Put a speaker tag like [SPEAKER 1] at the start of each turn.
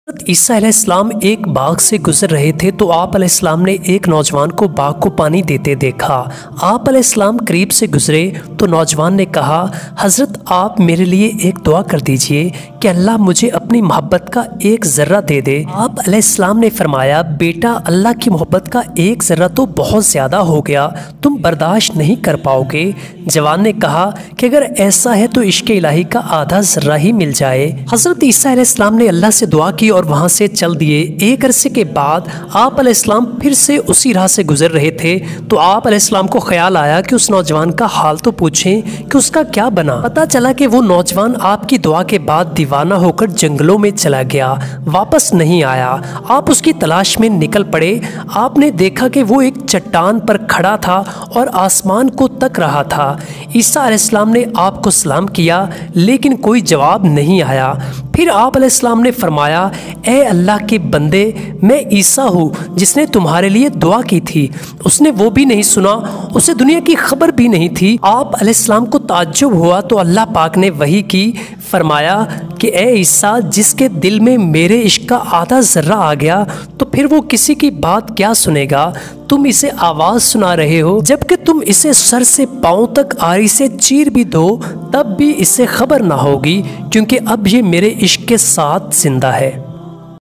[SPEAKER 1] ईसा अलैहिस्सलाम एक बाग से गुजर रहे थे तो आप अलैहिस्सलाम ने एक नौजवान को बाग को पानी देते देखा। आप अलैहिस्सलाम करीब से गुजरे तो नौजवान ने कहा, हज़रत आप मेरे लिए एक दुआ कर दीजिए कि अल्लाह मुझे अपनी मोहब्बत का एक ज़र्रा दे दे। आप अलैहिस्सलाम ने फरमाया, बेटा अल्लाह की मोहब्बत का एक ज़र्रा तो बहुत ज़्यादा हो गया, तुम बर्दाश्त नहीं कर पाओगे। जवान ने कहा कि अगर ऐसा है तो इश्क़ इलाही का आधा ज़र्रा ही मिल जाए। हज़रत ईसा अलैहिस्सलाम ने अल्लाह से दुआ की और वहाँ से चल दिए। एक अरसे के बाद आप अलैहिस्सलाम फिर से उसी राह से गुजर रहे थे तो आप अलैहिस्सलाम को ख्याल आया कि उस नौजवान का हाल तो पूछें कि उसका क्या बना। पता चला कि वो नौजवान आपकी दुआ के बाद दीवाना होकर जंगलों में चला गया, वापस नहीं आया। आप उसकी तलाश में निकल पड़े। आपने देखा कि वो एक चट्टान पर खड़ा था और आसमान को तक रहा था। ईसा अलैहिस्सलाम ने आपको सलाम किया लेकिन कोई जवाब नहीं आया। फिर आप अलैहिस्सलाम ने फरमाया, ए अल्लाह के बंदे, मैं ईसा हूँ जिसने तुम्हारे लिए दुआ की थी। उसने वो भी नहीं सुना, उसे दुनिया की खबर भी नहीं थी। आप अलैहिस्सलाम को ताज्जुब हुआ तो अल्लाह पाक ने वही की, फरमाया कि ए ईसा, जिसके दिल में मेरे इश्क का आधा ज़र्रा आ गया तो फिर वो किसी की बात क्या सुनेगा। तुम इसे आवाज़ सुना रहे हो, जबकि तुम इसे सर से पाँव तक आरी से चीर भी दो तब भी इसे खबर ना होगी, क्योंकि अब ये मेरे इश्क के साथ जिंदा है।